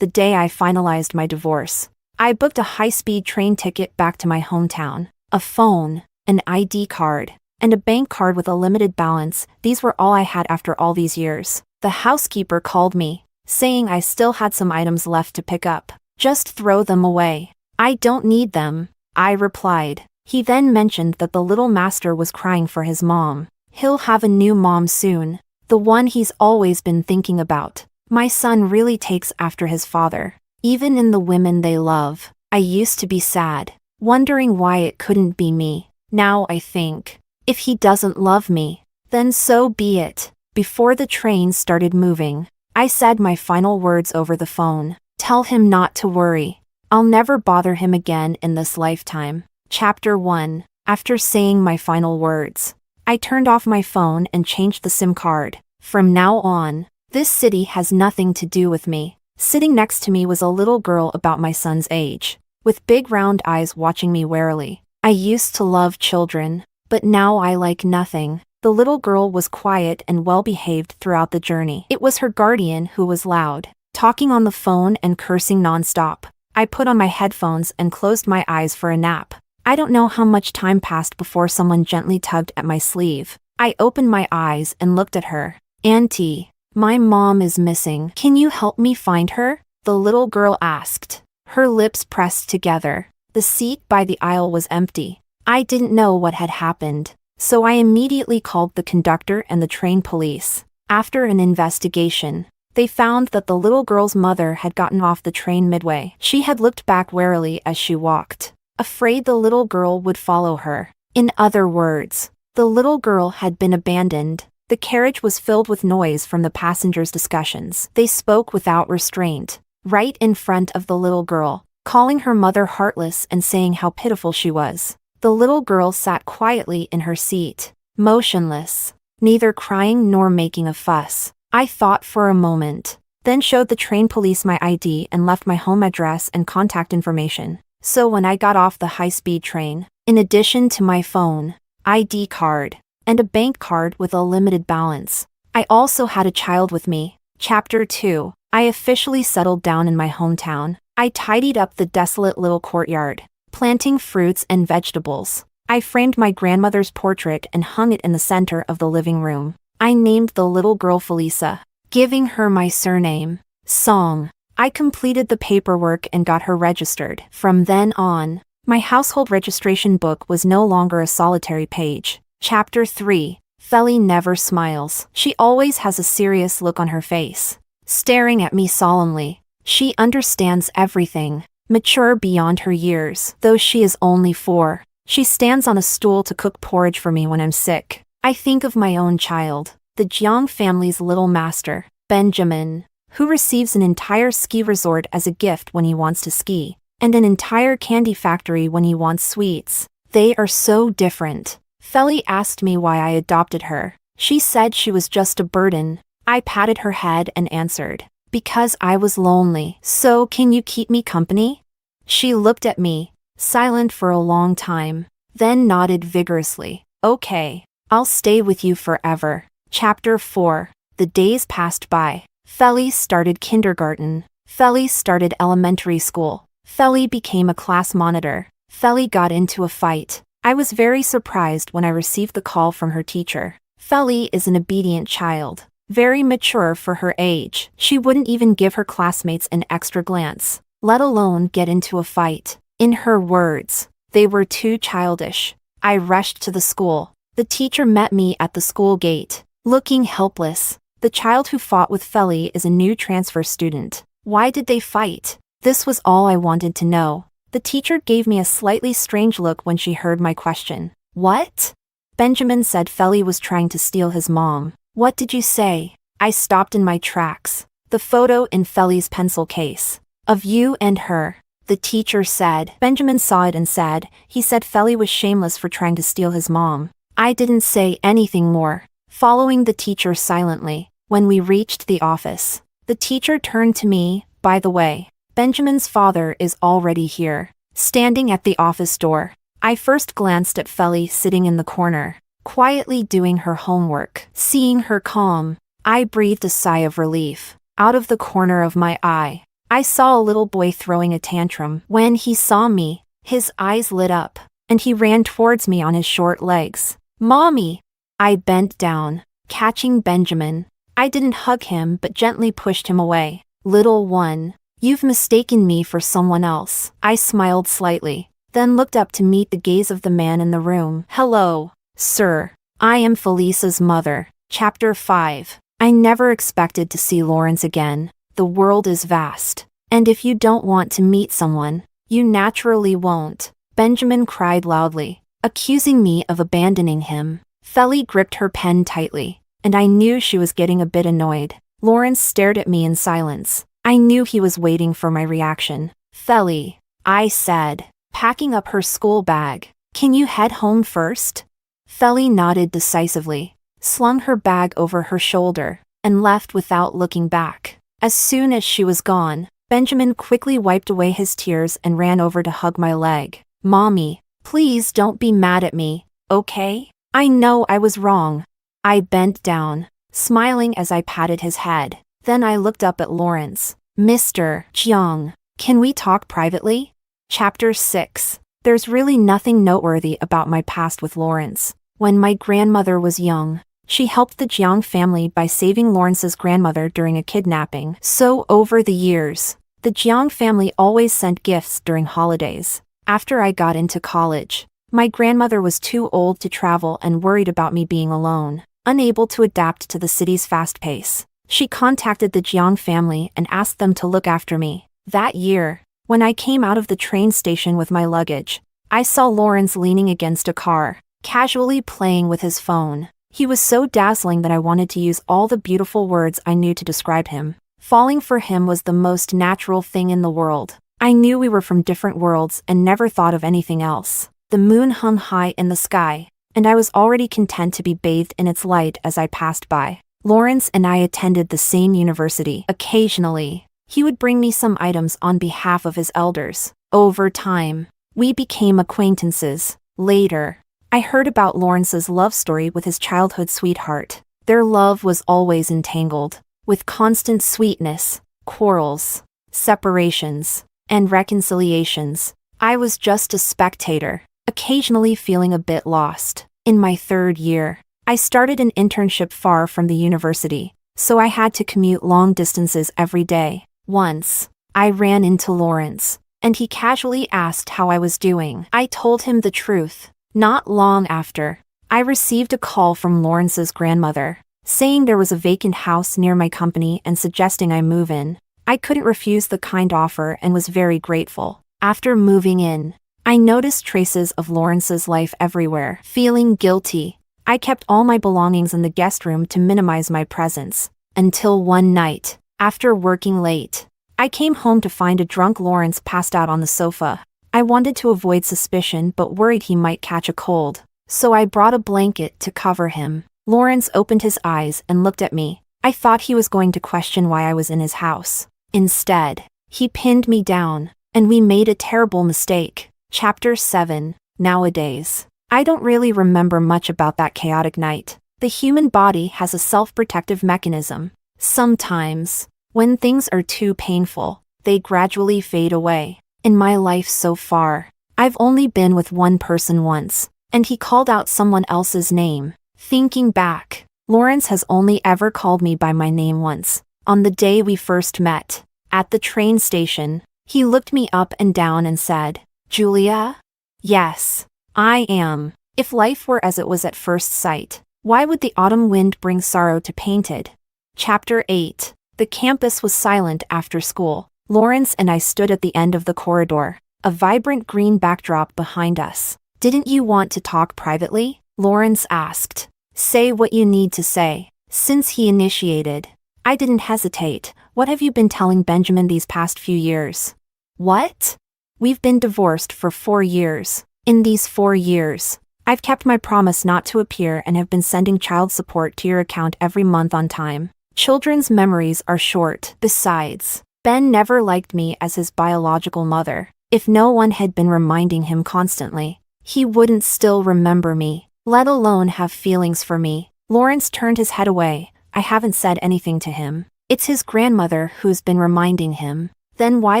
the day I finalized my divorce. I booked a high-speed train ticket back to my hometown. A phone, an ID card, and a bank card with a limited balance. These were all I had after all these years. The housekeeper called me, saying I still had some items left to pick up. Just throw them away. I don't need them, I replied. He then mentioned that the little master was crying for his mom. He'll have a new mom soon, the one he's always been thinking about. My son really takes after his father, even in the women they love. I used to be sad, wondering why it couldn't be me. Now I think, if he doesn't love me, then so be it. Before the train started moving, I said my final words over the phone. Tell him not to worry. I'll never bother him again in this lifetime. Chapter 1. After saying my final words, I turned off my phone and changed the SIM card. From now on, this city has nothing to do with me. Sitting next to me was a little girl about my son's age, with big round eyes watching me warily. I used to love children, but now I like nothing. The little girl was quiet and well-behaved throughout the journey. It was her guardian who was loud, talking on the phone and cursing non-stop. I put on my headphones and closed my eyes for a nap. I don't know how much time passed before someone gently tugged at my sleeve. I opened my eyes and looked at her. Auntie, my mom is missing. Can you help me find her? The little girl asked. Her lips pressed together. The seat by the aisle was empty. I didn't know what had happened, so I immediately called the conductor and the train police. After an investigation, they found that the little girl's mother had gotten off the train midway. She had looked back warily as she walked, afraid the little girl would follow her. In other words, the little girl had been abandoned. The carriage was filled with noise from the passengers' discussions. They spoke without restraint, right in front of the little girl, calling her mother heartless and saying how pitiful she was. The little girl sat quietly in her seat, motionless, neither crying nor making a fuss. I thought for a moment, then showed the train police my ID and left my home address and contact information. So when I got off the high-speed train, in addition to my phone, ID card, and a bank card with a limited balance, I also had a child with me. Chapter 2. I officially settled down in my hometown. I tidied up the desolate little courtyard, planting fruits and vegetables. I framed my grandmother's portrait and hung it in the center of the living room. I named the little girl Felisa, giving her my surname, Song. I completed the paperwork and got her registered. From then on, my household registration book was no longer a solitary page. Chapter 3. Feli never smiles. She always has a serious look on her face, staring at me solemnly. She understands everything, mature beyond her years, though she is only 4. She stands on a stool to cook porridge for me when I'm sick. I think of my own child, the Jiang family's little master, Benjamin, who receives an entire ski resort as a gift when he wants to ski, and an entire candy factory when he wants sweets. They are so different. Feli asked me why I adopted her. She said she was just a burden. I patted her head and answered, because I was lonely. So can you keep me company? She looked at me, silent for a long time, then nodded vigorously. Okay, I'll stay with you forever. Chapter 4. The days passed by. Feli started kindergarten. Feli started elementary school. Feli became a class monitor. Feli got into a fight. I was very surprised when I received the call from her teacher. Feli is an obedient child, very mature for her age. She wouldn't even give her classmates an extra glance, let alone get into a fight. In her words, they were too childish. I rushed to the school. The teacher met me at the school gate, looking helpless. The child who fought with Feli is a new transfer student. Why did they fight? This was all I wanted to know. The teacher gave me a slightly strange look when she heard my question. What? Benjamin said Feli was trying to steal his mom. What did you say? I stopped in my tracks. The photo in Feli's pencil case. Of you and her. The teacher said. Benjamin saw it and said, he said Feli was shameless for trying to steal his mom. I didn't say anything more, following the teacher silently. When we reached the office, the teacher turned to me. By the way, Benjamin's father is already here, standing at the office door. I first glanced at Feli sitting in the corner, quietly doing her homework. Seeing her calm, I breathed a sigh of relief. Out of the corner of my eye, I saw a little boy throwing a tantrum. When he saw me, his eyes lit up, and he ran towards me on his short legs. Mommy! I bent down, catching Benjamin. I didn't hug him but gently pushed him away. Little one, you've mistaken me for someone else. I smiled slightly, then looked up to meet the gaze of the man in the room. Hello, sir. I am Felisa's mother. Chapter 5. I never expected to see Lawrence again. The world is vast, and if you don't want to meet someone, you naturally won't. Benjamin cried loudly, accusing me of abandoning him. Feli gripped her pen tightly, and I knew she was getting a bit annoyed. Lawrence stared at me in silence. I knew he was waiting for my reaction. Feli, I said, packing up her school bag. Can you head home first? Feli nodded decisively, slung her bag over her shoulder, and left without looking back. As soon as she was gone, Benjamin quickly wiped away his tears and ran over to hug my leg. Mommy, please don't be mad at me, okay? I know I was wrong. I bent down, smiling as I patted his head. Then I looked up at Lawrence. Mr. Jiang, can we talk privately? Chapter 6. There's really nothing noteworthy about my past with Lawrence. When my grandmother was young, she helped the Jiang family by saving Lawrence's grandmother during a kidnapping. So over the years, the Jiang family always sent gifts during holidays. After I got into college, my grandmother was too old to travel and worried about me being alone, unable to adapt to the city's fast pace. She contacted the Jiang family and asked them to look after me. That year, when I came out of the train station with my luggage, I saw Lawrence leaning against a car, casually playing with his phone. He was so dazzling that I wanted to use all the beautiful words I knew to describe him. Falling for him was the most natural thing in the world. I knew we were from different worlds and never thought of anything else. The moon hung high in the sky, and I was already content to be bathed in its light as I passed by. Lawrence and I attended the same university. Occasionally, he would bring me some items on behalf of his elders. Over time, we became acquaintances. Later, I heard about Lawrence's love story with his childhood sweetheart. Their love was always entangled, with constant sweetness, quarrels, separations, and reconciliations. I was just a spectator, occasionally feeling a bit lost. In my third year, I started an internship far from the university, so I had to commute long distances every day. Once, I ran into Lawrence, and he casually asked how I was doing. I told him the truth. Not long after, I received a call from Lawrence's grandmother, saying there was a vacant house near my company and suggesting I move in. I couldn't refuse the kind offer and was very grateful. After moving in, I noticed traces of Lawrence's life everywhere. Feeling guilty, I kept all my belongings in the guest room to minimize my presence. Until one night, after working late, I came home to find a drunk Lawrence passed out on the sofa. I wanted to avoid suspicion but worried he might catch a cold, so I brought a blanket to cover him. Lawrence opened his eyes and looked at me. I thought he was going to question why I was in his house. Instead, he pinned me down, and we made a terrible mistake. Chapter 7. Nowadays, I don't really remember much about that chaotic night. The human body has a self-protective mechanism. Sometimes, when things are too painful, they gradually fade away. In my life so far, I've only been with one person once, and he called out someone else's name. Thinking back, Lawrence has only ever called me by my name once. On the day we first met, at the train station, he looked me up and down and said, "Julia?" "Yes, I am." If life were as it was at first sight, why would the autumn wind bring sorrow to Painted? Chapter 8. The campus was silent after school. Lawrence and I stood at the end of the corridor, a vibrant green backdrop behind us. "Didn't you want to talk privately?" Lawrence asked. "Say what you need to say." Since he initiated, I didn't hesitate. "What have you been telling Benjamin these past few years?" "What?" "We've been divorced for 4 years. In these 4 years, I've kept my promise not to appear and have been sending child support to your account every month on time. Children's memories are short. Besides, Ben never liked me as his biological mother. If no one had been reminding him constantly, he wouldn't still remember me, let alone have feelings for me." Lawrence turned his head away. "I haven't said anything to him. It's his grandmother who's been reminding him." Then why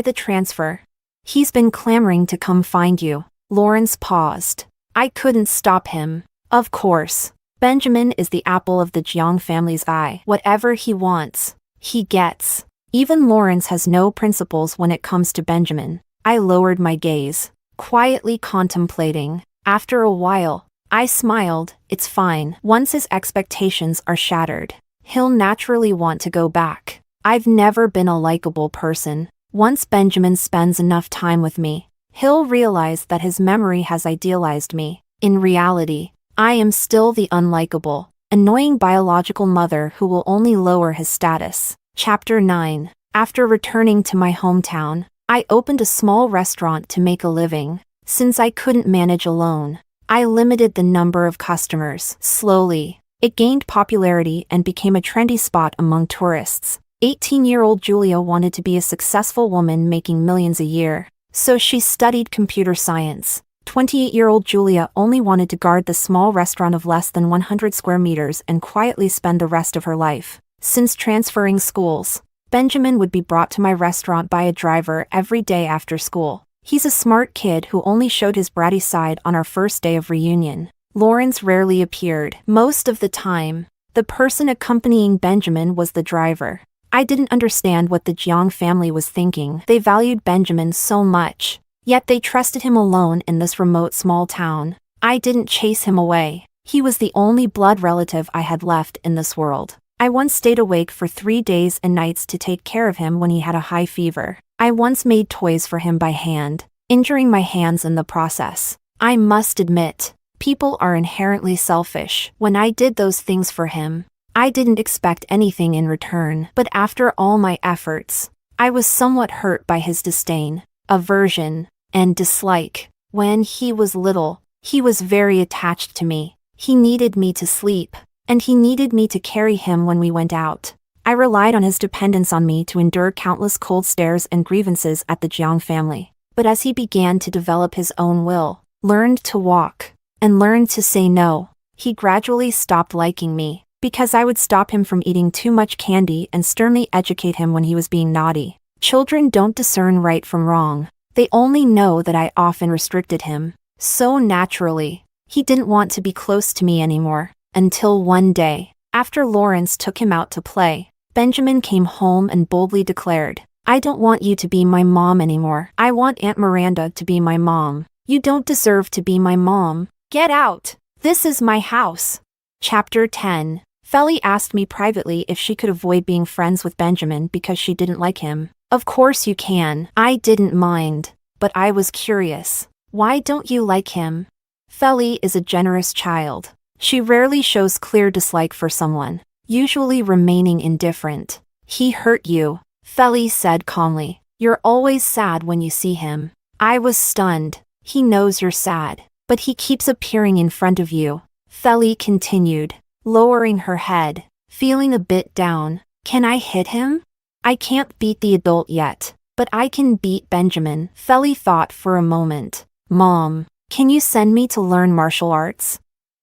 the transfer? He's been clamoring to come find you. Lawrence paused. I couldn't stop him. Of course. Benjamin is the apple of the Jiang family's eye. Whatever he wants, he gets. Even Lawrence has no principles when it comes to Benjamin. I lowered my gaze, quietly contemplating. After a while, I smiled. It's fine. Once his expectations are shattered, he'll naturally want to go back. I've never been a likable person. Once Benjamin spends enough time with me, he'll realize that his memory has idealized me. In reality, I am still the unlikable, annoying biological mother who will only lower his status. Chapter 9. After returning to my hometown, I opened a small restaurant to make a living. Since I couldn't manage alone, I limited the number of customers. Slowly, it gained popularity and became a trendy spot among tourists. 18-year-old Julia wanted to be a successful woman making millions a year, so she studied computer science. 28-year-old Julia only wanted to guard the small restaurant of less than 100 square meters and quietly spend the rest of her life. Since transferring schools, Benjamin would be brought to my restaurant by a driver every day after school. He's a smart kid who only showed his bratty side on our first day of reunion. Lawrence rarely appeared. Most of the time, the person accompanying Benjamin was the driver. I didn't understand what the Jiang family was thinking. They valued Benjamin so much, yet they trusted him alone in this remote small town. I didn't chase him away. He was the only blood relative I had left in this world. I once stayed awake for 3 days and nights to take care of him when he had a high fever. I once made toys for him by hand, injuring my hands in the process. I must admit, people are inherently selfish. When I did those things for him, I didn't expect anything in return. But after all my efforts, I was somewhat hurt by his disdain, aversion, and dislike. When he was little, he was very attached to me. He needed me to sleep, and he needed me to carry him when we went out. I relied on his dependence on me to endure countless cold stares and grievances at the Jiang family. But as he began to develop his own will, learned to walk, and learned to say no, he gradually stopped liking me, because I would stop him from eating too much candy and sternly educate him when he was being naughty. Children don't discern right from wrong. They only know that I often restricted him. So naturally, he didn't want to be close to me anymore. Until one day, after Lawrence took him out to play, Benjamin came home and boldly declared, "I don't want you to be my mom anymore. I want Aunt Miranda to be my mom. You don't deserve to be my mom. Get out! This is my house." Chapter 10. Feli asked me privately if she could avoid being friends with Benjamin because she didn't like him. Of course you can. I didn't mind, but I was curious. Why don't you like him? Feli is a generous child. She rarely shows clear dislike for someone, usually remaining indifferent. "He hurt you," Feli said calmly. "You're always sad when you see him." I was stunned. "He knows you're sad, but he keeps appearing in front of you," Feli continued, lowering her head, feeling a bit down. "Can I hit him? I can't beat the adult yet, but I can beat Benjamin." Feli thought for a moment. "Mom, can you send me to learn martial arts?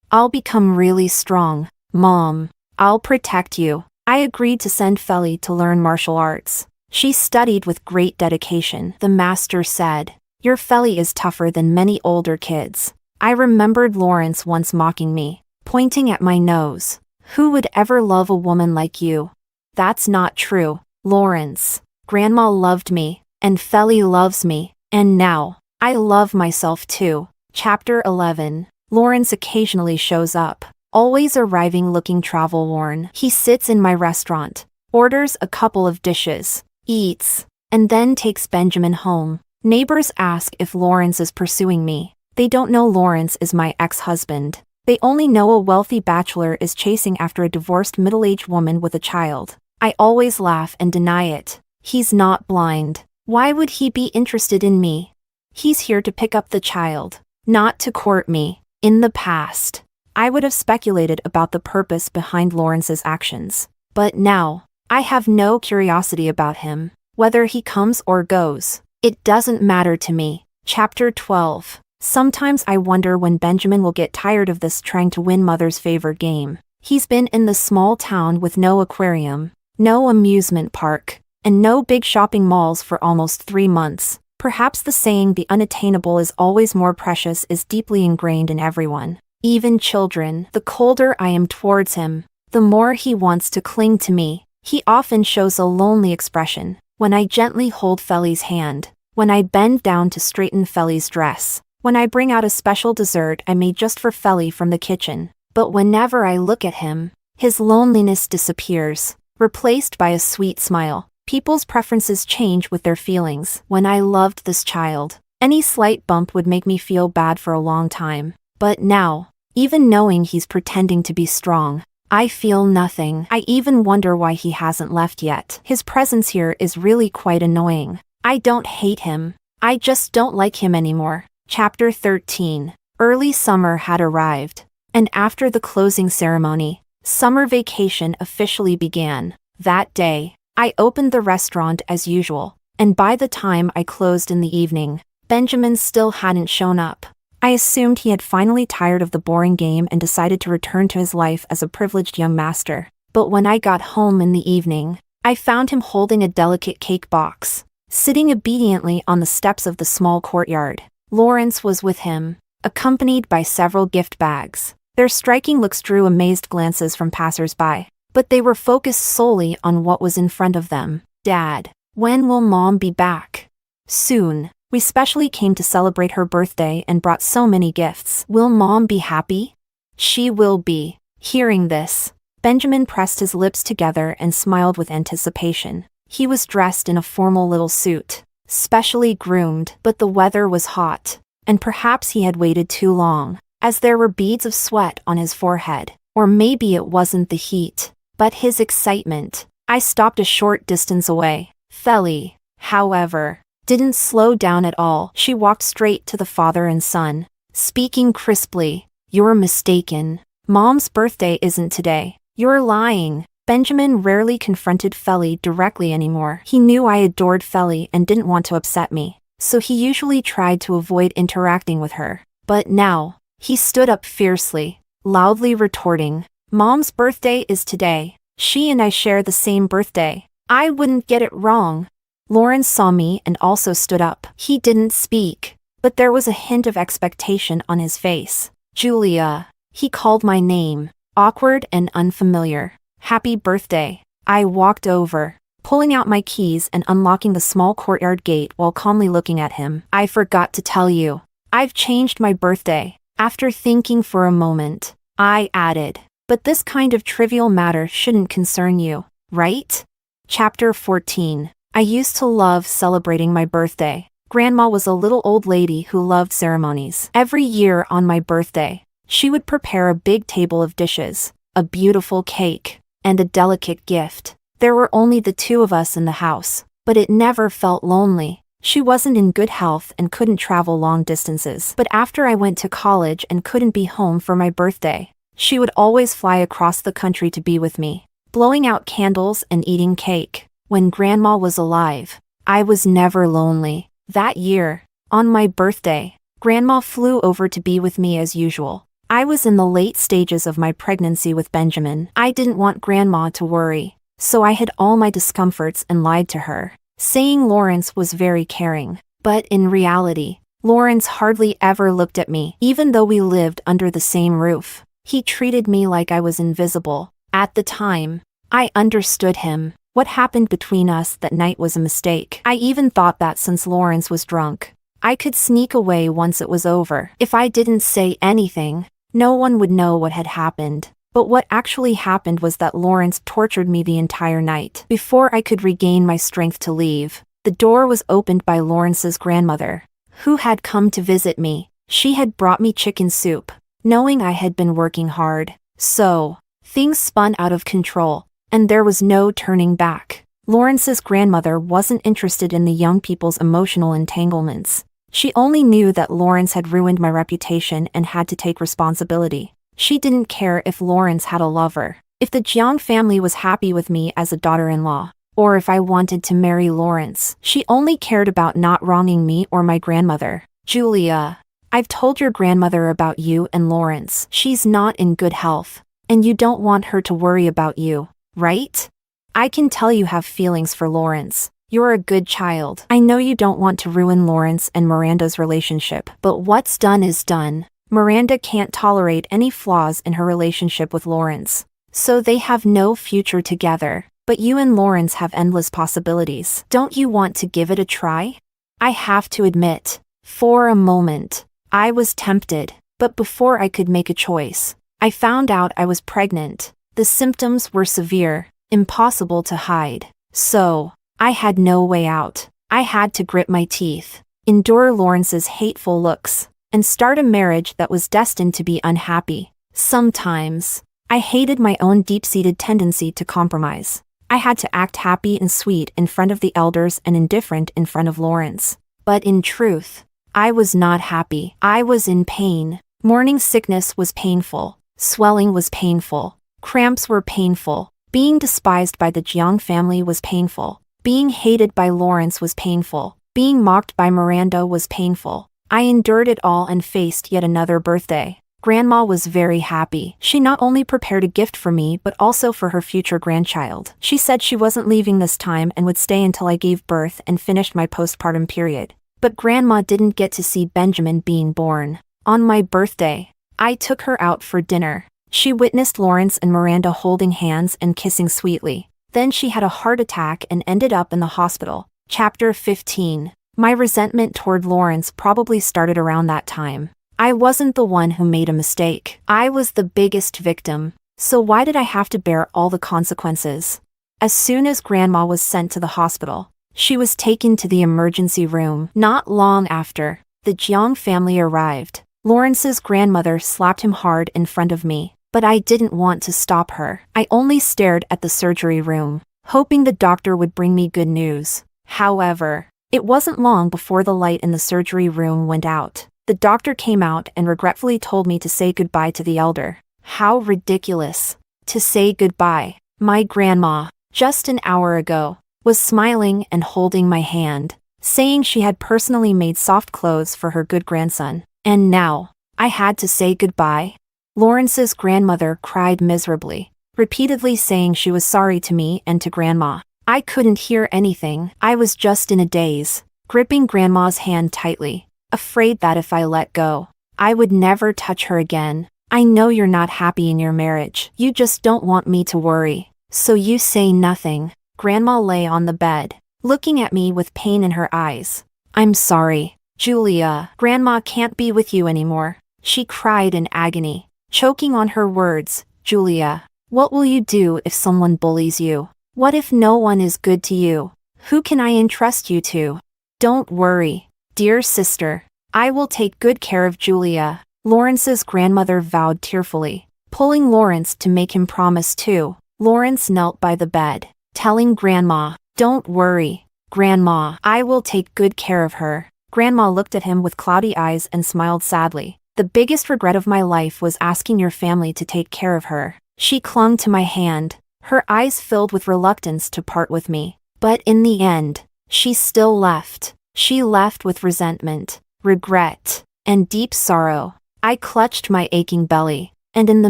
I'll become really strong. Mom, I'll protect you." I agreed to send Feli to learn martial arts. She studied with great dedication. The master said, "Your Feli is tougher than many older kids." I remembered Lawrence once mocking me, pointing at my nose. "Who would ever love a woman like you?" That's not true, Lawrence. Grandma loved me, and Feli loves me, and now, I love myself too. Chapter 11. Lawrence occasionally shows up, always arriving looking travel-worn. He sits in my restaurant, orders a couple of dishes, eats, and then takes Benjamin home. Neighbors ask if Lawrence is pursuing me. They don't know Lawrence is my ex-husband. They only know a wealthy bachelor is chasing after a divorced middle-aged woman with a child. I always laugh and deny it. He's not blind. Why would he be interested in me? He's here to pick up the child, not to court me. In the past, I would have speculated about the purpose behind Lawrence's actions. But now, I have no curiosity about him. Whether he comes or goes, it doesn't matter to me. Chapter 12. Sometimes I wonder when Benjamin will get tired of this trying to win mother's favor game. He's been in the small town with no aquarium, no amusement park, and no big shopping malls for almost 3 months. Perhaps the saying the unattainable is always more precious is deeply ingrained in everyone, even children. The colder I am towards him, the more he wants to cling to me. He often shows a lonely expression when I gently hold Feli's hand, when I bend down to straighten Feli's dress, when I bring out a special dessert I made just for Feli from the kitchen. But whenever I look at him, his loneliness disappears, replaced by a sweet smile. People's preferences change with their feelings. When I loved this child, any slight bump would make me feel bad for a long time. But now, even knowing he's pretending to be strong, I feel nothing. I even wonder why he hasn't left yet. His presence here is really quite annoying. I don't hate him. I just don't like him anymore. Chapter 13. Early summer had arrived, and after the closing ceremony, summer vacation officially began. That day, I opened the restaurant as usual, and by the time I closed in the evening, Benjamin still hadn't shown up. I assumed he had finally tired of the boring game and decided to return to his life as a privileged young master. But when I got home in the evening, I found him holding a delicate cake box, sitting obediently on the steps of the small courtyard. Lawrence was with him, accompanied by several gift bags. Their striking looks drew amazed glances from passers-by, but they were focused solely on what was in front of them. Dad, when will Mom be back? Soon. We specially came to celebrate her birthday and brought so many gifts. Will Mom be happy? She will be. Hearing this, Benjamin pressed his lips together and smiled with anticipation. He was dressed in a formal little suit, specially groomed, but the weather was hot, and perhaps he had waited too long, as there were beads of sweat on his forehead. Or maybe it wasn't the heat, but his excitement. I stopped a short distance away. Feli, however, didn't slow down at all. She walked straight to the father and son, speaking crisply. You're mistaken. Mom's birthday isn't today. You're lying. Benjamin rarely confronted Feli directly anymore. He knew I adored Feli and didn't want to upset me, so he usually tried to avoid interacting with her. But now, he stood up fiercely, loudly retorting, Mom's birthday is today. She and I share the same birthday. I wouldn't get it wrong. Lawrence saw me and also stood up. He didn't speak, but there was a hint of expectation on his face. Julia. He called my name, awkward and unfamiliar. Happy birthday. I walked over, pulling out my keys and unlocking the small courtyard gate while calmly looking at him. I forgot to tell you. I've changed my birthday. After thinking for a moment, I added, but this kind of trivial matter shouldn't concern you, right? Chapter 14. I used to love celebrating my birthday. Grandma was a little old lady who loved ceremonies. Every year on my birthday, she would prepare a big table of dishes, a beautiful cake, and a delicate gift. There were only the two of us in the house, but it never felt lonely. She wasn't in good health and couldn't travel long distances. But after I went to college and couldn't be home for my birthday, she would always fly across the country to be with me, blowing out candles and eating cake. When Grandma was alive, I was never lonely. That year, on my birthday, Grandma flew over to be with me as usual. I was in the late stages of my pregnancy with Benjamin. I didn't want Grandma to worry, so I hid all my discomforts and lied to her, saying Lawrence was very caring. But in reality, Lawrence hardly ever looked at me. Even though we lived under the same roof, he treated me like I was invisible. At the time, I understood him. What happened between us that night was a mistake. I even thought that since Lawrence was drunk, I could sneak away once it was over. If I didn't say anything, no one would know what had happened. But what actually happened was that Lawrence tortured me the entire night. Before I could regain my strength to leave, the door was opened by Lawrence's grandmother, who had come to visit me. She had brought me chicken soup, knowing I had been working hard. So, things spun out of control, and there was no turning back. Lawrence's grandmother wasn't interested in the young people's emotional entanglements. She only knew that Lawrence had ruined my reputation and had to take responsibility. She didn't care if Lawrence had a lover, if the Jiang family was happy with me as a daughter-in-law, or if I wanted to marry Lawrence. She only cared about not wronging me or my grandmother. Julia, I've told your grandmother about you and Lawrence. She's not in good health, and you don't want her to worry about you, right? I can tell you have feelings for Lawrence. You're a good child. I know you don't want to ruin Lawrence and Miranda's relationship, but what's done is done. Miranda can't tolerate any flaws in her relationship with Lawrence. So they have no future together, but you and Lawrence have endless possibilities. Don't you want to give it a try? I have to admit, for a moment, I was tempted, but before I could make a choice, I found out I was pregnant. The symptoms were severe, impossible to hide. So, I had no way out. I had to grit my teeth, endure Lawrence's hateful looks, and start a marriage that was destined to be unhappy. Sometimes, I hated my own deep-seated tendency to compromise. I had to act happy and sweet in front of the elders and indifferent in front of Lawrence. But in truth, I was not happy. I was in pain. Morning sickness was painful. Swelling was painful. Cramps were painful. Being despised by the Jiang family was painful. Being hated by Lawrence was painful. Being mocked by Miranda was painful. I endured it all and faced yet another birthday. Grandma was very happy. She not only prepared a gift for me but also for her future grandchild. She said she wasn't leaving this time and would stay until I gave birth and finished my postpartum period. But Grandma didn't get to see Benjamin being born. On my birthday, I took her out for dinner. She witnessed Lawrence and Miranda holding hands and kissing sweetly. Then she had a heart attack and ended up in the hospital. Chapter 15. My resentment toward Lawrence probably started around that time. I wasn't the one who made a mistake. I was the biggest victim. So why did I have to bear all the consequences? As soon as Grandma was sent to the hospital, she was taken to the emergency room. Not long after, the Jiang family arrived. Lawrence's grandmother slapped him hard in front of me, but I didn't want to stop her. I only stared at the surgery room, hoping the doctor would bring me good news. However, it wasn't long before the light in the surgery room went out. The doctor came out and regretfully told me to say goodbye to the elder. How ridiculous. To say goodbye. My grandma, just an hour ago, was smiling and holding my hand, saying she had personally made soft clothes for her good grandson. And now, I had to say goodbye? Lawrence's grandmother cried miserably, repeatedly saying she was sorry to me and to Grandma. I couldn't hear anything. I was just in a daze, gripping Grandma's hand tightly, afraid that if I let go, I would never touch her again. I know you're not happy in your marriage. You just don't want me to worry. So you say nothing. Grandma lay on the bed, looking at me with pain in her eyes. I'm sorry, Julia. Grandma can't be with you anymore. She cried in agony, choking on her words. Julia, what will you do if someone bullies you? What if no one is good to you? Who can I entrust you to? Don't worry, dear sister. I will take good care of Julia. Lawrence's grandmother vowed tearfully, pulling Lawrence to make him promise too. Lawrence knelt by the bed, telling Grandma, don't worry, Grandma. I will take good care of her. Grandma looked at him with cloudy eyes and smiled sadly. The biggest regret of my life was asking your family to take care of her. She clung to my hand, her eyes filled with reluctance to part with me. But in the end, she still left. She left with resentment, regret, and deep sorrow. I clutched my aching belly, and in the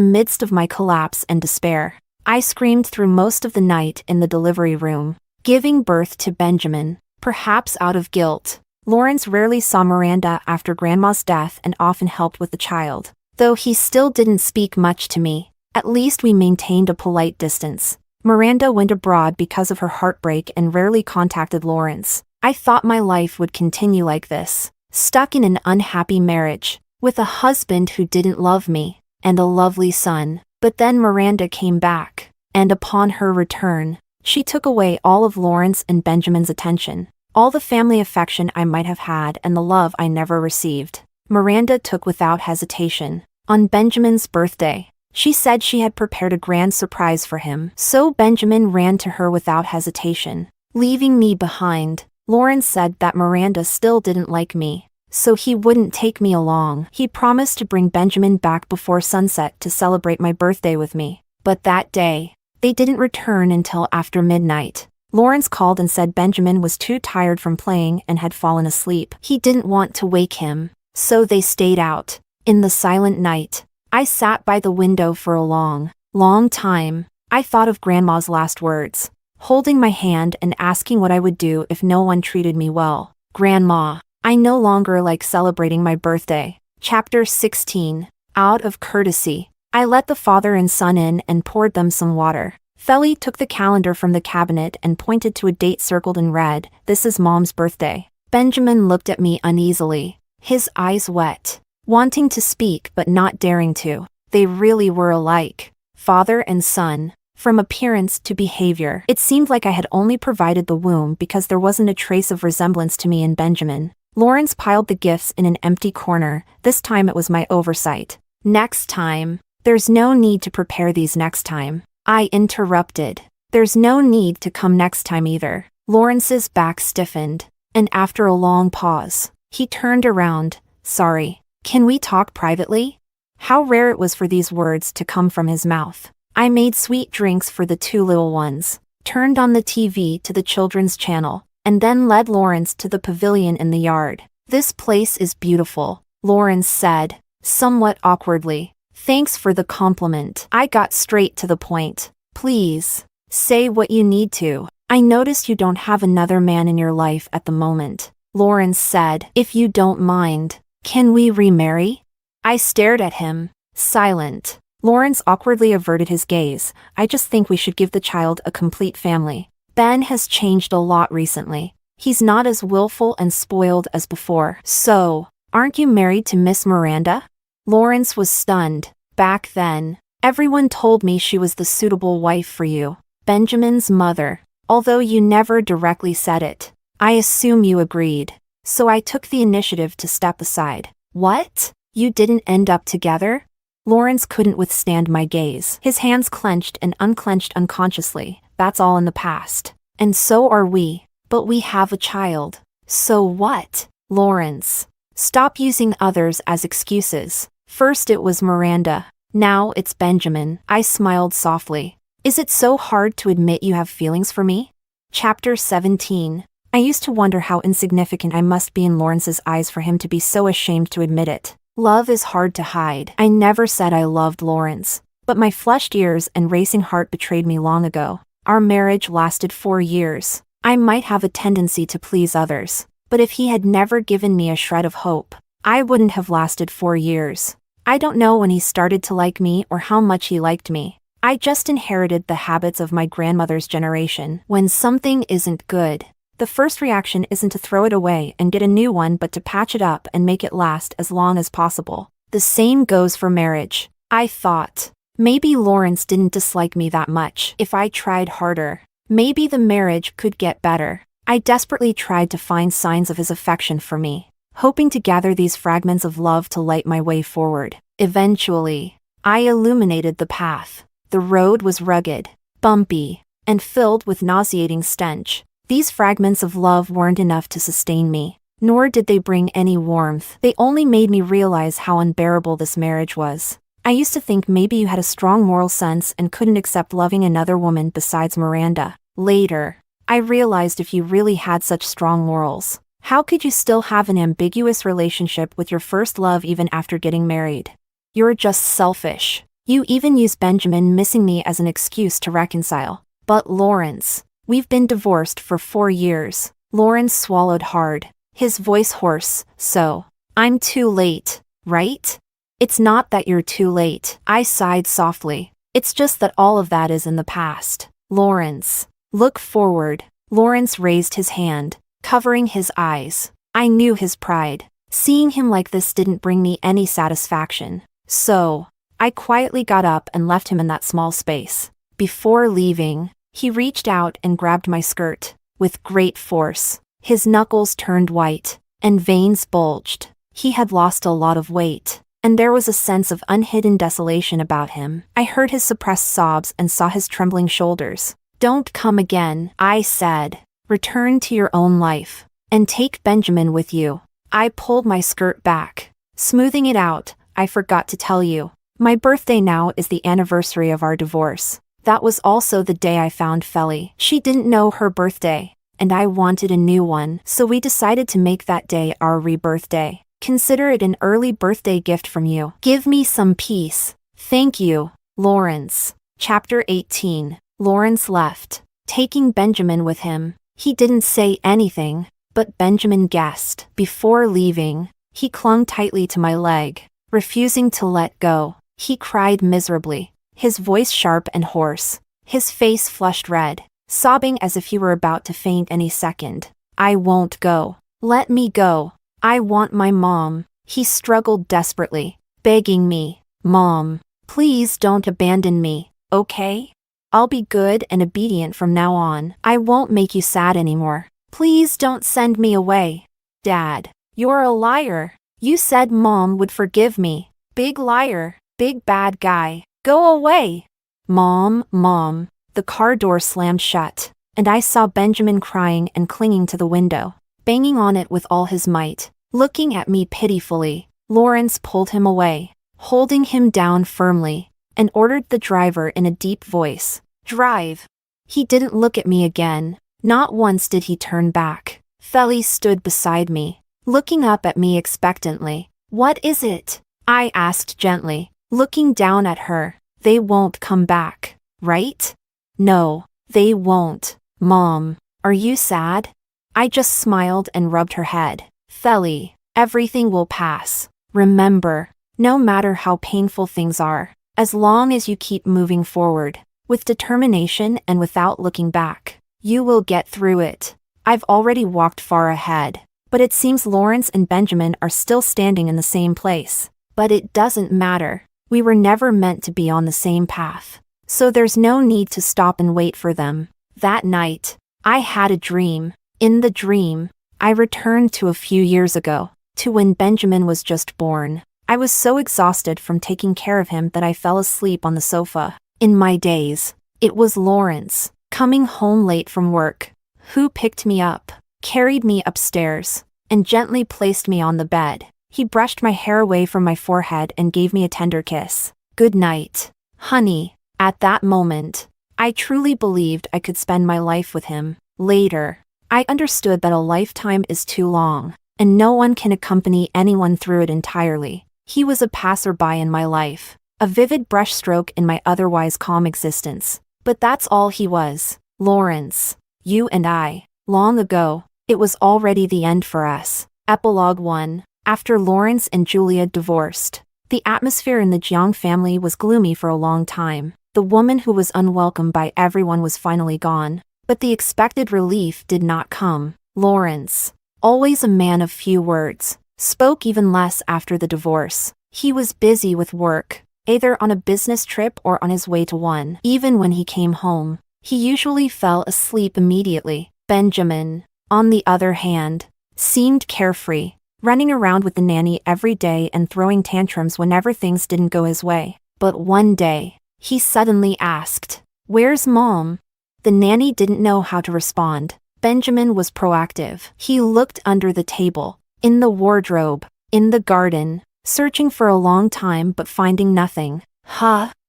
midst of my collapse and despair, I screamed through most of the night in the delivery room, giving birth to Benjamin, perhaps out of guilt. Lawrence rarely saw Miranda after Grandma's death and often helped with the child. Though he still didn't speak much to me, at least we maintained a polite distance. Miranda went abroad because of her heartbreak and rarely contacted Lawrence. I thought my life would continue like this, stuck in an unhappy marriage, with a husband who didn't love me, and a lovely son. But then Miranda came back, and upon her return, she took away all of Lawrence and Benjamin's attention, all the family affection I might have had and the love I never received. Miranda took without hesitation. On Benjamin's birthday, she said she had prepared a grand surprise for him. So Benjamin ran to her without hesitation, leaving me behind. Lawrence said that Miranda still didn't like me, so he wouldn't take me along. He promised to bring Benjamin back before sunset to celebrate my birthday with me. But that day, they didn't return until after midnight. Lawrence called and said Benjamin was too tired from playing and had fallen asleep. He didn't want to wake him, so they stayed out. In the silent night, I sat by the window for a long, long time. I thought of Grandma's last words. holding my hand and asking what I would do if no one treated me well. Grandma, I no longer like celebrating my birthday. Chapter 16. Out of courtesy, I let the father and son in and poured them some water. Feli took the calendar from the cabinet and pointed to a date circled in red. This is Mom's birthday. Benjamin looked at me uneasily, his eyes wet, wanting to speak but not daring to. They really were alike, father and son. From appearance to behavior, it seemed like I had only provided the womb because there wasn't a trace of resemblance to me in Benjamin. Lawrence piled the gifts in an empty corner. This time it was my oversight. Next time. There's no need to prepare these next time. I interrupted. There's no need to come next time either. Lawrence's back stiffened, and after a long pause, he turned around. Sorry, can we talk privately? How rare it was for these words to come from his mouth. I made sweet drinks for the two little ones, turned on the TV to the children's channel, and then led Lawrence to the pavilion in the yard. This place is beautiful, Lawrence said, somewhat awkwardly. Thanks for the compliment. I got straight to the point. Please, say what you need to. I noticed you don't have another man in your life at the moment, Lawrence said. If you don't mind, can we remarry? I stared at him, silent. Lawrence awkwardly averted his gaze. I just think we should give the child a complete family. Ben has changed a lot recently. He's not as willful and spoiled as before. So, aren't you married to Miss Miranda? Lawrence was stunned. Back then, everyone told me she was the suitable wife for you. Benjamin's mother. Although you never directly said it, I assume you agreed. So I took the initiative to step aside. What? You didn't end up together? Lawrence couldn't withstand my gaze. His hands clenched and unclenched unconsciously. That's all in the past. And so are we. But we have a child. So what? Lawrence, stop using others as excuses. First it was Miranda. Now it's Benjamin. I smiled softly. Is it so hard to admit you have feelings for me? Chapter 17. I used to wonder how insignificant I must be in Lawrence's eyes for him to be so ashamed to admit it. Love is hard to hide. I never said I loved Lawrence, but my flushed ears and racing heart betrayed me long ago. Our marriage lasted 4 years. I might have a tendency to please others, but if he had never given me a shred of hope, I wouldn't have lasted 4 years. I don't know when he started to like me or how much he liked me. I just inherited the habits of my grandmother's generation. When something isn't good, the first reaction isn't to throw it away and get a new one but to patch it up and make it last as long as possible. The same goes for marriage. I thought, maybe Lawrence didn't dislike me that much. If I tried harder, maybe the marriage could get better. I desperately tried to find signs of his affection for me, hoping to gather these fragments of love to light my way forward. Eventually, I illuminated the path. The road was rugged, bumpy, and filled with nauseating stench. These fragments of love weren't enough to sustain me, nor did they bring any warmth. They only made me realize how unbearable this marriage was. I used to think maybe you had a strong moral sense and couldn't accept loving another woman besides Miranda. Later, I realized if you really had such strong morals, how could you still have an ambiguous relationship with your first love even after getting married? You're just selfish. You even use Benjamin missing me as an excuse to reconcile. But Lawrence, we've been divorced for 4 years. Lawrence swallowed hard, his voice hoarse. So, I'm too late, right? It's not that you're too late. I sighed softly. It's just that all of that is in the past. Lawrence, look forward. Lawrence raised his hand, covering his eyes. I knew his pride. Seeing him like this didn't bring me any satisfaction. So, I quietly got up and left him in that small space. Before leaving, he reached out and grabbed my skirt, with great force. His knuckles turned white, and veins bulged. He had lost a lot of weight, and there was a sense of unhidden desolation about him. I heard his suppressed sobs and saw his trembling shoulders. Don't come again, I said. Return to your own life, and take Benjamin with you. I pulled my skirt back. Smoothing it out, I forgot to tell you. My birthday now is the anniversary of our divorce. That was also the day I found Feli. She didn't know her birthday, and I wanted a new one, so we decided to make that day our rebirth day. Consider it an early birthday gift from you. Give me some peace. Thank you, Lawrence. Chapter 18. Lawrence left, taking Benjamin with him. He didn't say anything, but Benjamin guessed. Before leaving, he clung tightly to my leg, refusing to let go. He cried miserably, his voice sharp and hoarse, his face flushed red, sobbing as if he were about to faint any second. I won't go. Let me go. I want my mom. He struggled desperately, begging me, Mom, please don't abandon me, okay? I'll be good and obedient from now on. I won't make you sad anymore. Please don't send me away. Dad, you're a liar. You said Mom would forgive me. Big liar, big bad guy. Go away. Mom. The car door slammed shut, and I saw Benjamin crying and clinging to the window, banging on it with all his might. Looking at me pitifully, Lawrence pulled him away, holding him down firmly, and ordered the driver in a deep voice, Drive. He didn't look at me again. Not once did he turn back. Feli stood beside me, looking up at me expectantly. What is it? I asked gently, looking down at her. They won't come back, right? No, they won't. Mom, are you sad? I just smiled and rubbed her head. Feli, everything will pass. Remember, no matter how painful things are, as long as you keep moving forward, with determination and without looking back, you will get through it. I've already walked far ahead, but it seems Lawrence and Benjamin are still standing in the same place. But it doesn't matter. We were never meant to be on the same path, so there's no need to stop and wait for them. That night, I had a dream. In the dream, I returned to a few years ago, to when Benjamin was just born. I was so exhausted from taking care of him that I fell asleep on the sofa. In my days, it was Lawrence, coming home late from work, who picked me up, carried me upstairs, and gently placed me on the bed. He brushed my hair away from my forehead and gave me a tender kiss. Good night, honey. At that moment, I truly believed I could spend my life with him. Later, I understood that a lifetime is too long, and no one can accompany anyone through it entirely. He was a passerby in my life, a vivid brushstroke in my otherwise calm existence. But that's all he was. Lawrence, you and I. Long ago, it was already the end for us. Epilogue 1. After Lawrence and Julia divorced, the atmosphere in the Jiang family was gloomy for a long time. The woman who was unwelcome by everyone was finally gone. But the expected relief did not come. Lawrence, always a man of few words, spoke even less after the divorce. He was busy with work, either on a business trip or on his way to one. Even when he came home, he usually fell asleep immediately. Benjamin, on the other hand, seemed carefree, running around with the nanny every day and throwing tantrums whenever things didn't go his way. But one day, he suddenly asked, Where's Mom? The nanny didn't know how to respond. Benjamin was proactive. He looked under the table, in the wardrobe, in the garden, searching for a long time but finding nothing.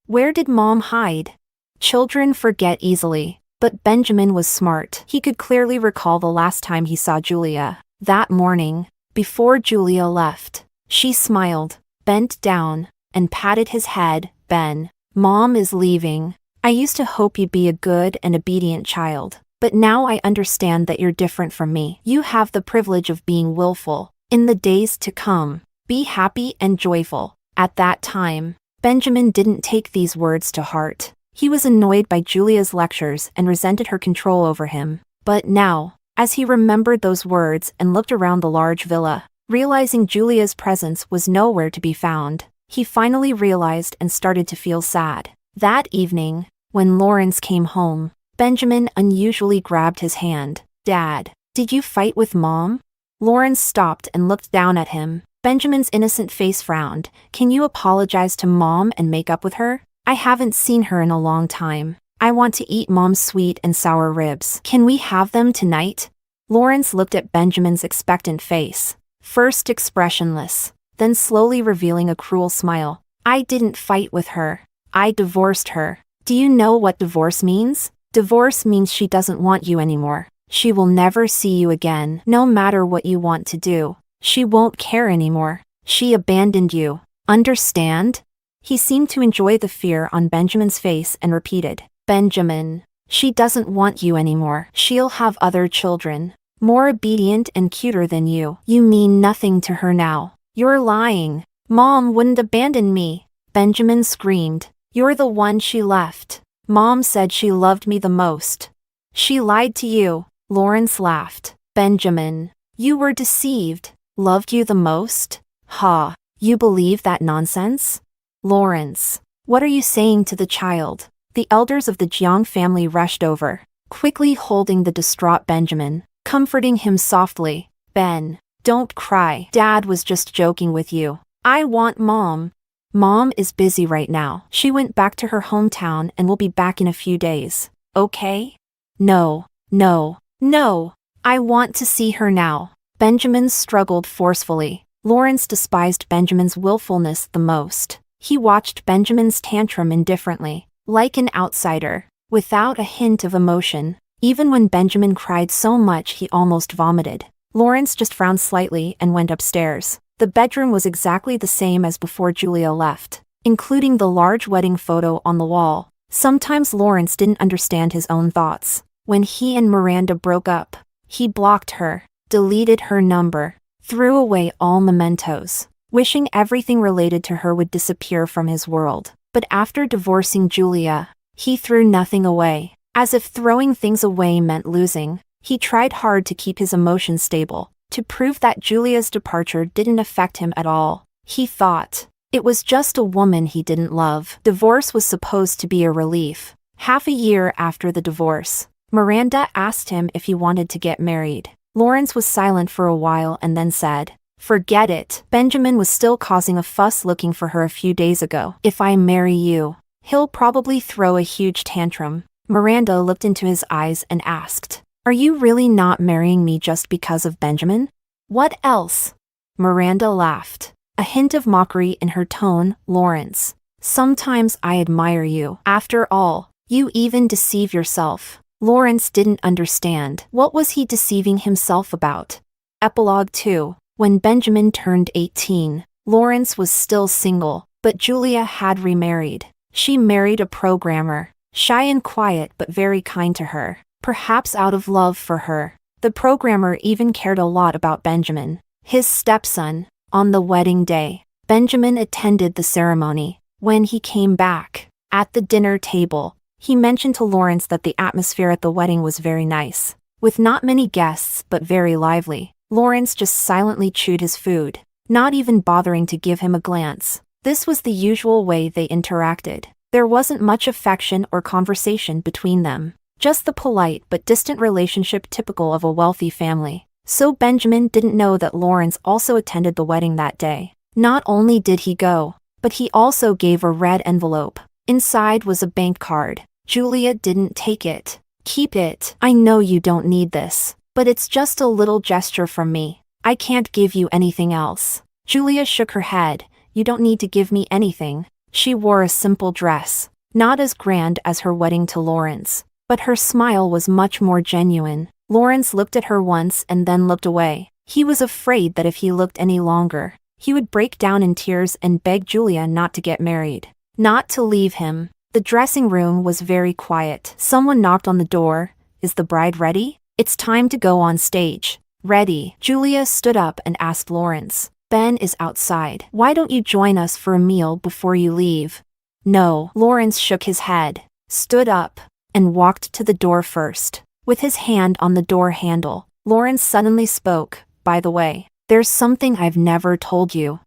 Where did Mom hide? Children forget easily, but Benjamin was smart. He could clearly recall the last time he saw Julia. That morning, before Julia left, she smiled, bent down, and patted his head. Ben, Mom is leaving. I used to hope you'd be a good and obedient child, but now I understand that you're different from me. You have the privilege of being willful. In the days to come, be happy and joyful. At that time, Benjamin didn't take these words to heart. He was annoyed by Julia's lectures and resented her control over him. But now, as he remembered those words and looked around the large villa, realizing Julia's presence was nowhere to be found, he finally realized and started to feel sad. That evening, when Lawrence came home, Benjamin unusually grabbed his hand. Dad, did you fight with Mom? Lawrence stopped and looked down at him. Benjamin's innocent face frowned. Can you apologize to Mom and make up with her? I haven't seen her in a long time. I want to eat Mom's sweet and sour ribs. Can we have them tonight? Lawrence looked at Benjamin's expectant face, first expressionless, then slowly revealing a cruel smile. I didn't fight with her. I divorced her. Do you know what divorce means? Divorce means she doesn't want you anymore. She will never see you again, no matter what you want to do. She won't care anymore. She abandoned you. Understand? He seemed to enjoy the fear on Benjamin's face and repeated, Benjamin, She doesn't want you anymore. She'll have other children. More obedient and cuter than you. You mean nothing to her now. You're lying. Mom wouldn't abandon me. Benjamin screamed. You're the one she left. Mom said she loved me the most. She lied to you. Lawrence laughed. Benjamin, you were deceived. Loved you the most? Ha, you believe that nonsense? Lawrence, what are you saying to the child? The elders of the Jiang family rushed over, quickly holding the distraught Benjamin, comforting him softly. Ben, don't cry. Dad was just joking with you. I want Mom. Mom is busy right now. She went back to her hometown and will be back in a few days. Okay? No, no, no. I want to see her now. Benjamin struggled forcefully. Lawrence despised Benjamin's willfulness the most. He watched Benjamin's tantrum indifferently, like an outsider, without a hint of emotion. Even when Benjamin cried so much he almost vomited, Lawrence just frowned slightly and went upstairs. The bedroom was exactly the same as before Julia left, including the large wedding photo on the wall. Sometimes Lawrence didn't understand his own thoughts. When he and Miranda broke up, he blocked her, deleted her number, threw away all mementos, wishing everything related to her would disappear from his world. But after divorcing Julia, he threw nothing away. As if throwing things away meant losing, he tried hard to keep his emotions stable, to prove that Julia's departure didn't affect him at all. He thought it was just a woman he didn't love. Divorce was supposed to be a relief. Half a year after the divorce, Miranda asked him if he wanted to get married. Lawrence was silent for a while and then said, "Forget it." Benjamin was still causing a fuss looking for her a few days ago. "If I marry you, he'll probably throw a huge tantrum." Miranda looked into his eyes and asked, "Are you really not marrying me just because of Benjamin? What else?" Miranda laughed, a hint of mockery in her tone. "Lawrence, sometimes I admire you. After all, you even deceive yourself." Lawrence didn't understand. What was he deceiving himself about? Epilogue 2. When Benjamin turned 18, Lawrence was still single, but Julia had remarried. She married a programmer, shy and quiet but very kind to her, perhaps out of love for her. The programmer even cared a lot about Benjamin, his stepson. On the wedding day, Benjamin attended the ceremony. When he came back, at the dinner table, he mentioned to Lawrence that the atmosphere at the wedding was very nice, with not many guests but very lively. Lawrence just silently chewed his food, not even bothering to give him a glance. This was the usual way they interacted. There wasn't much affection or conversation between them, just the polite but distant relationship typical of a wealthy family. So Benjamin didn't know that Lawrence also attended the wedding that day. Not only did he go, but he also gave a red envelope. Inside was a bank card. Julia didn't take it. "Keep it. I know you don't need this, but it's just a little gesture from me. I can't give you anything else." Julia shook her head. "You don't need to give me anything." She wore a simple dress, not as grand as her wedding to Lawrence, but her smile was much more genuine. Lawrence looked at her once and then looked away. He was afraid that if he looked any longer, he would break down in tears and beg Julia not to get married, not to leave him. The dressing room was very quiet. Someone knocked on the door. "Is the bride ready?" "It's time to go on stage." "Ready." Julia stood up and asked Lawrence. "Ben is outside. Why don't you join us for a meal before you leave?" "No." Lawrence shook his head, stood up, and walked to the door first. With his hand on the door handle, Lawrence suddenly spoke. "By the way, there's something I've never told you."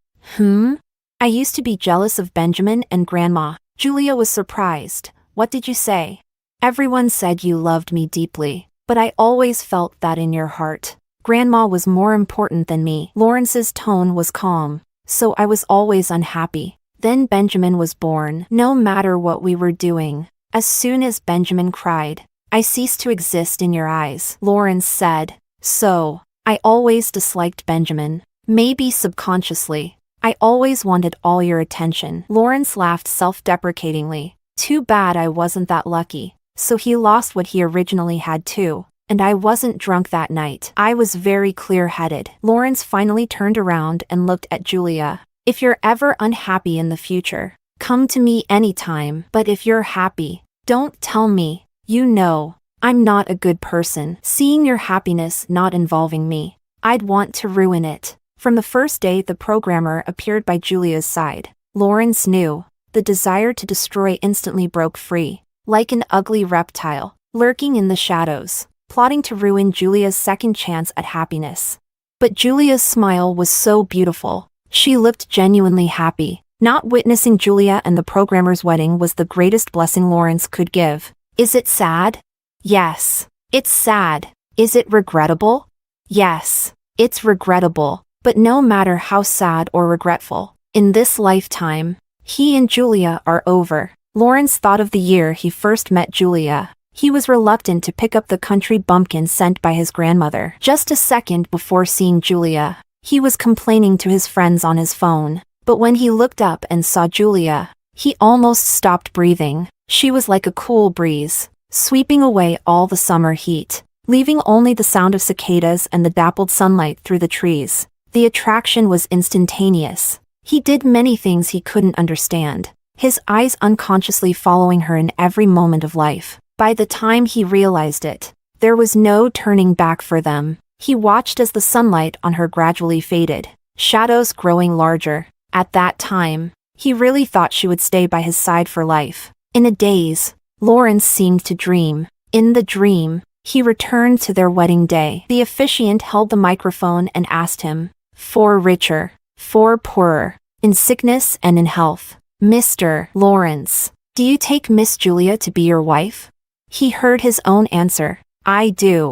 "I used to be jealous of Benjamin and Grandma." Julia was surprised. "What did you say?" "Everyone said you loved me deeply, but I always felt that in your heart. Grandma was more important than me." Lawrence's tone was calm. "So I was always unhappy. Then Benjamin was born. No matter what we were doing, as soon as Benjamin cried, I ceased to exist in your eyes." Lawrence said, "So, I always disliked Benjamin. Maybe subconsciously. I always wanted all your attention." Lawrence laughed self-deprecatingly. "Too bad I wasn't that lucky." So he lost what he originally had too. "And I wasn't drunk that night. I was very clear-headed." Lawrence finally turned around and looked at Julia. "If you're ever unhappy in the future, come to me anytime. But if you're happy, don't tell me." You know, I'm not a good person. Seeing your happiness not involving me, I'd want to ruin it. From the first day the programmer appeared by Julia's side, Lawrence knew. The desire to destroy instantly broke free, like an ugly reptile, lurking in the shadows, plotting to ruin Julia's second chance at happiness. But Julia's smile was so beautiful. She looked genuinely happy. Not witnessing Julia and the programmer's wedding was the greatest blessing Lawrence could give. Is it sad? Yes, it's sad. Is it regrettable? Yes, it's regrettable. But no matter how sad or regretful, in this lifetime, he and Julia are over. Lawrence thought of the year he first met Julia. He was reluctant to pick up the country bumpkin sent by his grandmother. Just a second before seeing Julia, he was complaining to his friends on his phone. But when he looked up and saw Julia, he almost stopped breathing. She was like a cool breeze, sweeping away all the summer heat, leaving only the sound of cicadas and the dappled sunlight through the trees. The attraction was instantaneous. He did many things he couldn't understand, his eyes unconsciously following her in every moment of life. By the time he realized it, there was no turning back for them. He watched as the sunlight on her gradually faded, shadows growing larger. At that time, he really thought she would stay by his side for life. In a daze, Lawrence seemed to dream. In the dream, he returned to their wedding day. The officiant held the microphone and asked him, "For richer, for poorer, in sickness and in health, Mr. Lawrence, do you take Miss Julia to be your wife?" He heard his own answer, "I do."